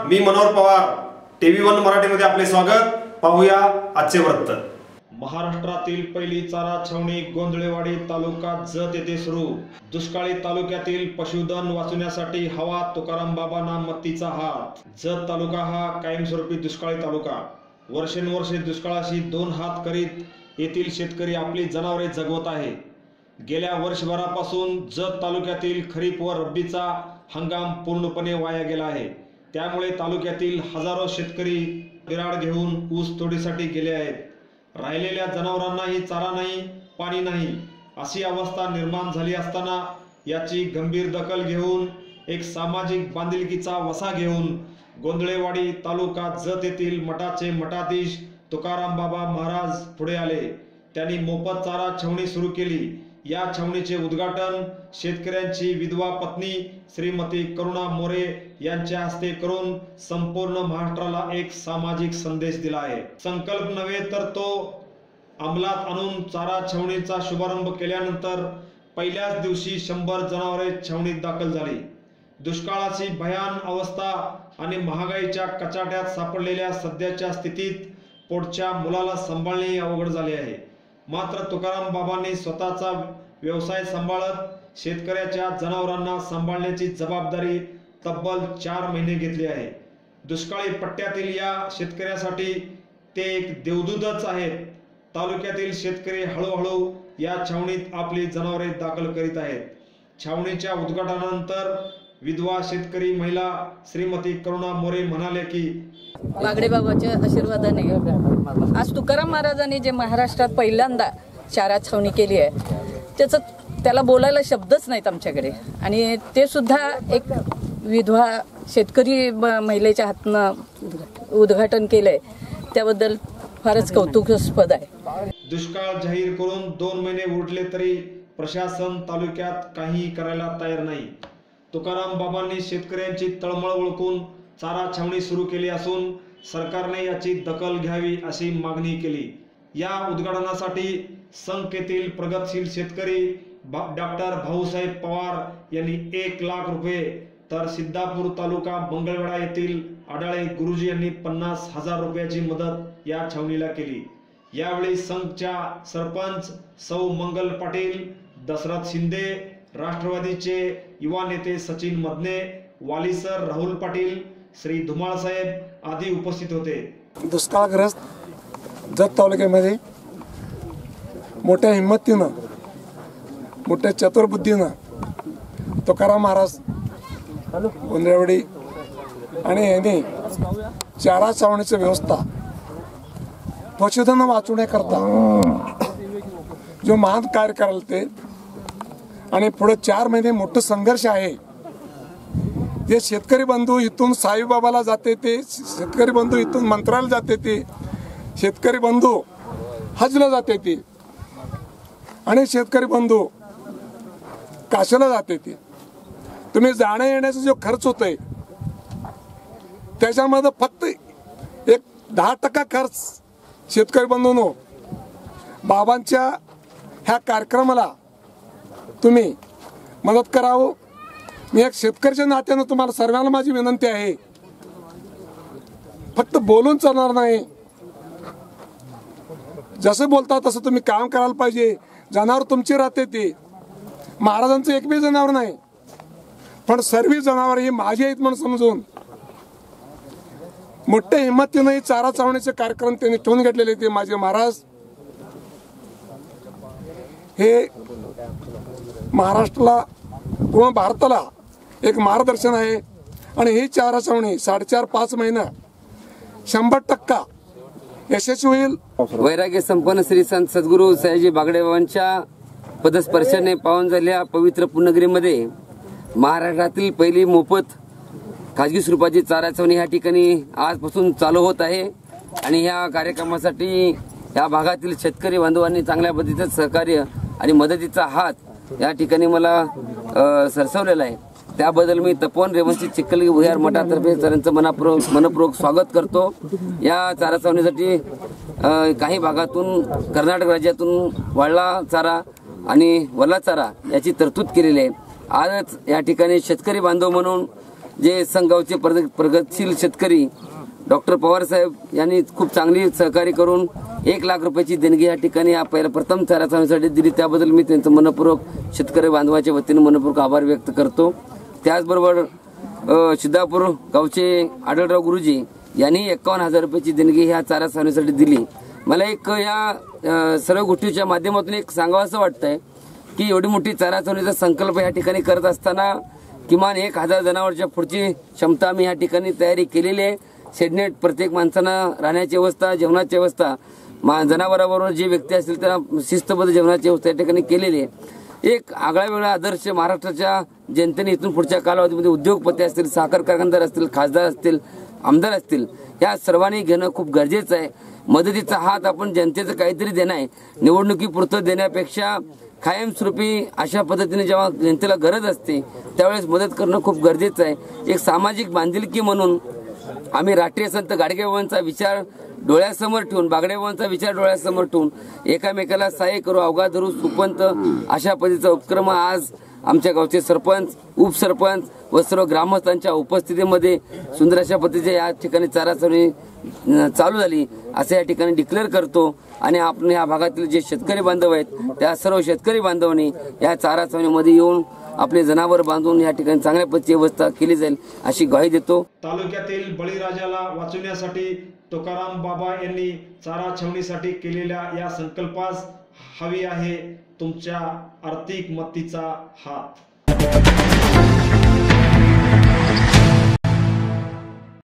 मी Manohar Pawar, TV1 मराठीमध्ये आपले स्वागत। पाहूया आजचे वृत्त। महाराष्ट्रातील पहिली चारा छावणी गोंधळेवाडी तालुका जत येथे सुरू। दुष्काळी तालुक्यातील पशुधन वाचवण्यासाठी हवा तुकाराम बाबांना मत्तीचा हात। जत तालुका हा कायमस्वरूपी दुष्काळी तालुका। वर्षानुवर्षे दुष्काळाशी दोन हात करीत येथील शेतकरी आपली जनावरे जगवत आहे। गेल्या वर्षभरापासून जत तालुक्यातील खरीप व रब्बीचा हंगाम पूर्णपणे वाया गेला आहे। त्यामुळे तालुक्यातील हजारो शेतकरी बिराड घेऊन ऊस तोडीसाठी गेले आहेत। राहिलेल्या जनावरांनाही चारा नाही, पाणी नाही अशी अवस्था निर्माण झाली असताना याची गंभीर दखल घेऊन एक सामाजिक बांधिलकीचा वसा घेऊन गोंधळेवाडी तालुका जत येथील मठाचे मठाधीश तुकाराम बाबा महाराज पुढे आले। त्यांनी मोफत चारा छावणी सुरू केली। या छावणीचे उद्घाटन शेतकऱ्यांची विधवा पत्नी श्रीमती करुणा मोरे यांच्या हस्ते करून संपूर्ण महाराष्ट्राला एक सामाजिक संदेश दिला आहे। संकल्प नव्हे तर तो अंमलात आणून चारा छावणीचा शुभारंभ केल्यानंतर पहिल्याच दिवशी 100 जनावरे छावणीत दाखल झाली। दुष्काळाची भयान अवस्था आणि महागाईच्या कचाट्यात सापडलेल्या सध्याच्या स्थितीत पोटच्या मुलाला सांभाळणे अवघड झाले आहे। मात्र तुकाराम बाबांनी स्वतःचा व्यवसाय सांभाळत शेतकऱ्याच्या जनावरांना सांभाळण्याची जबाबदारी तब्बल 4 महिने घेतली आहे। दुष्काळी पट्ट्यातील या शेतकऱ्यासाठी ते एक देवदूतच आहेत। तालुक्यातील शेतकरी हळूहळू या छावणीत आपली जनावरे दाखल करीत आहेत। छावणीच्या उद्घाटनानंतर विधवा शेतकरी महिला श्रीमती करुणा मोरे म्हणाले की बागडे बाबाच्या आशीर्वादाने आज तुकाराम महाराजांनी जे महाराष्ट्रात पहिल्यांदा चारा छावणी केली आहे त्याला बोलायला शब्दच नाहीत आमच्याकडे। आणि ते सुद्धा एक विधवा शेतकरी महिलेच्या हातनं उद्घाटन केलंय, त्याबद्दल फारच कौतुकास्पद आहे। दुष्काळ जाहीर करून 2 महिने उरले तरी प्रशासन तालुक्यात काही करायला तयार नाही। तुकाराम बाबांनी शेतकऱ्यांची तळमळ ओळखून चारा छावणी सुरू केली असून सरकारने याची दखल घ्यावी अशी मागणी केली। या उद्घाटनासाठी संकेतील प्रगतशील शेतकरी डॉक्टर भाऊसाहेब पवार यांनी 1 लाख रुपये तर सिद्धापूर तालुका मंगळवेढा येथील आडाळे गुरुजी यांनी 50,000 रुपयाची मदत या छावणीला केली। यावेळी संघच्या सरपंच सौ मंगल पाटील, दशरथ शिंदे, राष्ट्रवादीचे युवा नेते सचिन मदने, वालीसर राहुल पाटील, श्री धुमाळ साहेब आदी उपस्थित होते। दुष्काळग्रस्त जत तालुक्यामध्ये मोठ्या हिंमतीनं, मोठ्या चतुर्बुद्धीनं तुकाराम महाराज गोंधळेवाडी आणि यांनी चारा छावणीची व्यवस्था पशुधन वाचवण्याकरता जो महान कार्य कराल ते आणि पुढे 4 महिने मोठं संघर्ष आहे। जे शेतकरी बंधू इथून साईबाबाला जाते, ते शेतकरी बंधू इथून मंत्रालयाला जाते, ते शेतकरी बंधू हजला जाते, ते आणि शेतकरी बंधू काशीला जाते। ते तुम्ही जाण्या येण्याचा जो खर्च होतोय त्याच्यामध्ये फक्त एक 10% खर्च शेतकरी बंधूंनो बाबांच्या ह्या कार्यक्रमाला तुम्ही मदत करावं। मी एक शेतकऱ्याच्या नात्यानं तुम्हाला सर्वांना माझी विनंती आहे, फक्त बोलून चालणार नाही, जसं बोलता तसं तुम्ही काम करायला पाहिजे। जनावर तुमची राहते, ते महाराजांचं एक बी जनावर नाही, पण सर्व जनावर ही माझी आहेत म्हणून समजून मोठ्या हिंमतीने चारा छावणीचे कार्यक्रम त्यांनी ठेवून घेतलेले। ते माझे महाराज हे महाराष्ट्राला किंवा भारताला एक मार्गदर्शन आहे। आणि ही चारा छावणी 4.5 महिना 100% यशस्वी होईल। वैराग्य संपन्न श्री संत सद्गुरू सयाजी बागडे बाबांच्या पदस्पर्शाने पावन झालेल्या पवित्र पुण्यगिरीमध्ये महाराष्ट्रातील पहिली मोफत खाजगी स्वरूपाची चारा छावणी ह्या ठिकाणी आजपासून चालू होत आहे। आणि ह्या कार्यक्रमासाठी या भागातील शेतकरी बांधवांनी चांगल्या पद्धतीचं सहकार्य आणि मदतीचा हात या ठिकाणी मला सरसवलेला आहे। त्याबद्दल मी तपोवन रेवंशी चिखलगी भुयार मठातर्फे सरांचं मनपूर्वक स्वागत करतो। या चारा छावणीसाठी काही भागातून कर्नाटक राज्यातून वाळला चारा आणि वल्ला चारा याची तरतूद केलेली आहे। आजच या ठिकाणी शेतकरी बांधव म्हणून जे संघगावचे प्रगतशील शेतकरी डॉक्टर पवार साहेब यांनी खूप चांगली सहकार्य करून 1 लाख रुपयाची देणगी या ठिकाणी प्रथम चारा छावणीसाठी दिली, त्याबद्दल मी त्यांचं मनपूर्वक शेतकरी बांधवाच्या वतीने मनपूर्वक आभार व्यक्त करतो। त्याचबरोबर सिद्धापूर गावचे आढळराव गुरुजी यांनी 51,000 रुपयाची देणगी ह्या चारा छावणीसाठी दिली। मला एक या सर्व गोष्टीच्या माध्यमातून एक सांगावंसं वाटतंय की एवढी मोठी चारा छावणीचा संकल्प या ठिकाणी करत असताना किमान 1,000 जनावरच्या पुढची क्षमता आम्ही या ठिकाणी तयारी केलेली आहे। शेडनेट प्रत्येक माणसानं राहण्याची व्यवस्था, जेवणाची व्यवस्था, जनावरांबरोबर जे व्यक्ती असतील त्यांना शिस्तबद्ध जेवणाची व्यवस्था या ठिकाणी केलेली आहे। एक आगळा वेगळा आदर्श महाराष्ट्राच्या जनतेने इथून पुढच्या कालावधीमध्ये उद्योगपती असतील, साखर कारखानदार असतील, खासदार असतील, आमदार असतील, या सर्वांनी घेणं खूप गरजेचं आहे। मदतीचा हात आपण जनतेचं काहीतरी देणं आहे, निवडणुकीपुरतं देण्यापेक्षा कायमस्वरूपी अशा पद्धतीने जेव्हा जनतेला गरज असते त्यावेळेस मदत करणं खूप गरजेचं आहे। एक सामाजिक बांधिलकी म्हणून आम्ही राष्ट्रीय संत गाडगेबाबांचा विचार डोळ्यासमोर ठेवून, बागडेबाबांचा विचार डोळ्यासमोर ठेवून एकामेकाला सहाय्य करू, अवघा धरू, सुपंत अशा पद्धतीचा उपक्रम आज आमच्या गावचे सरपंच, उपसरपंच व सर्व ग्रामस्थांच्या उपस्थितीमध्ये सुंदर अशा पद्धतीने या ठिकाणी चारा छावणी चालू झाली असं या ठिकाणी डिक्लेअर करतो। आणि आपण या भागातील जे शेतकरी बांधव आहेत त्या सर्व शेतकरी बांधवांनी या चारा छावणीमध्ये येऊन आपले जनावर बांधून या ठिकाणी चांगल्या पद्धतीची व्यवस्था केली जाईल अशी ग्वाही देतो। तालुक्यातील बळीराजाला वाचवण्यासाठी तुकाराम बाबा यांनी चारा छावणीसाठी केलेल्या या संकल्पास हवी आहे तुमच्या आर्थिक मदतीचा हात।